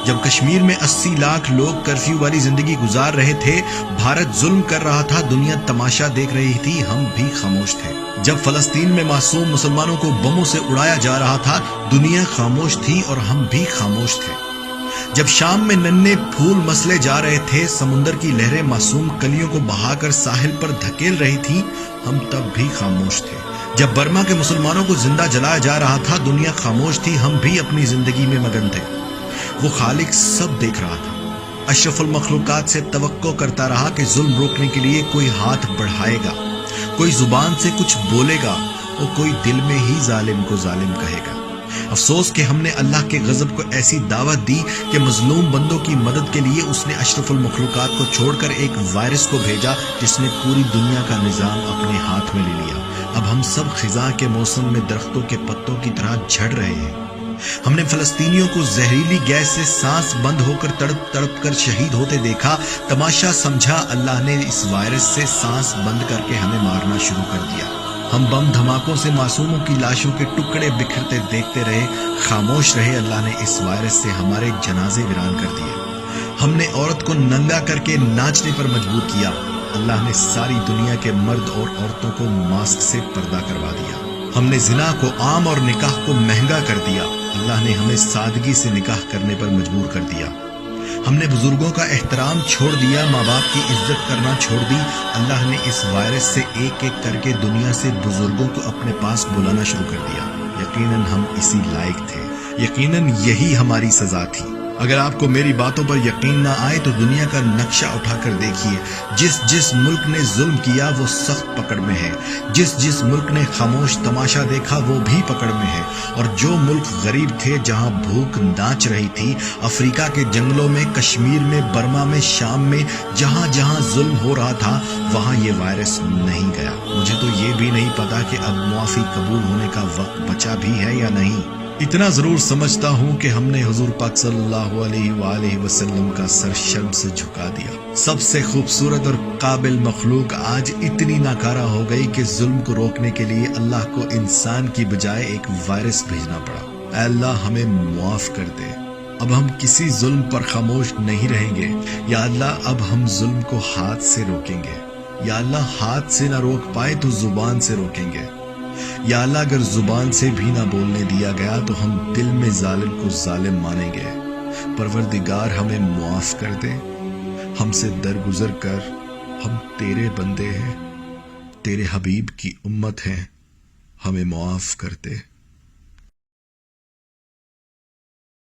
جب کشمیر میں 80 لاکھ لوگ کرفیو والی زندگی گزار رہے تھے، بھارت ظلم کر رہا تھا، دنیا تماشا دیکھ رہی تھی، ہم بھی خاموش تھے۔ جب فلسطین میں معصوم مسلمانوں کو بموں سے اڑایا جا رہا تھا، دنیا خاموش تھی اور ہم بھی خاموش تھے۔ جب شام میں ننھے پھول مسلے جا رہے تھے، سمندر کی لہریں معصوم کلیوں کو بہا کر ساحل پر دھکیل رہی تھیں، ہم تب بھی خاموش تھے۔ جب برما کے مسلمانوں کو زندہ جلایا جا رہا تھا، دنیا خاموش تھی، ہم بھی اپنی زندگی میں مگن تھے۔ وہ خالق سب دیکھ رہا تھا۔ اشرف المخلوقات سے توقع کرتا رہا کہ ظلم روکنے کے لیے کوئی ہاتھ بڑھائے گا، کوئی زبان سے کچھ بولے گا اور کوئی دل میں ہی ظالم کو ظالم کہے گا۔ افسوس کہ ہم نے اللہ کے غضب کو ایسی دعوت دی کہ مظلوم بندوں کی مدد کے لیے اس نے اشرف المخلوقات کو چھوڑ کر ایک وائرس کو بھیجا جس نے پوری دنیا کا نظام اپنے ہاتھ میں لے لیا۔ اب ہم سب خزاں کے موسم میں درختوں کے پتوں کی طرح جھڑ رہے ہیں۔ ہم نے فلسطینیوں کو زہریلی گیس سے سانس بند ہو کر تڑپ تڑپ کر شہید ہوتے دیکھا۔ تماشا سمجھا اللہ نے اس وائرس سے سانس بند کر کے ہمیں مارنا شروع کر دیا۔ ہم بم دھماکوں سے معصوموں کی لاشوں کے ٹکڑے بکھرتے دیکھتے رہے، خاموش رہے۔ اللہ نے اس وائرس سے ہمارے جنازے ویران کر دیے۔ ہم نے عورت کو ننگا کر کے ناچنے پر مجبور کیا۔ اللہ نے ساری دنیا کے مرد اور عورتوں کو ماسک سے پردہ کروا دیا۔ ہم نے زنا کو عام اور نکاح کو مہنگا کر دیا۔ اللہ نے ہمیں سادگی سے نکاح کرنے پر مجبور کر دیا۔ ہم نے بزرگوں کا احترام چھوڑ دیا، ماں باپ کی عزت کرنا چھوڑ دی۔ اللہ نے اس وائرس سے ایک ایک کر کے دنیا سے بزرگوں کو اپنے پاس بلانا شروع کر دیا۔ یقیناً ہم اسی لائق تھے، یقیناً یہی ہماری سزا تھی۔ اگر آپ کو میری باتوں پر یقین نہ آئے تو دنیا کا نقشہ اٹھا کر دیکھیے۔ جس ملک نے ظلم کیا وہ سخت پکڑ میں ہے، جس ملک نے خاموش تماشا دیکھا وہ بھی پکڑ میں ہے، اور جو ملک غریب تھے، جہاں بھوک ناچ رہی تھی، افریقہ کے جنگلوں میں، کشمیر میں، برما میں، شام میں، جہاں جہاں ظلم ہو رہا تھا وہاں یہ وائرس نہیں گیا۔ مجھے تو یہ بھی نہیں پتا کہ اب معافی قبول ہونے کا وقت بچا بھی ہے یا نہیں۔ اتنا ضرور سمجھتا ہوں کہ ہم نے حضور پاک صلی اللہ علیہ وآلہ وسلم کا سر شرم سے جھکا دیا۔ سب سے خوبصورت اور قابل مخلوق آج اتنی ناکارہ ہو گئی کہ ظلم کو روکنے کے لیے اللہ کو انسان کی بجائے ایک وائرس بھیجنا پڑا۔ اے اللہ ہمیں معاف کر دے۔ اب ہم کسی ظلم پر خاموش نہیں رہیں گے۔ یا اللہ اب ہم ظلم کو ہاتھ سے روکیں گے۔ یا اللہ ہاتھ سے نہ روک پائے تو زبان سے روکیں گے۔ یا اللہ اگر زبان سے بھی نہ بولنے دیا گیا تو ہم دل میں ظالم کو ظالم مانیں گے۔ پروردگار ہمیں معاف کر دے، ہم سے درگزر کر، ہم تیرے بندے ہیں، تیرے حبیب کی امت ہیں، ہمیں معاف کر دے۔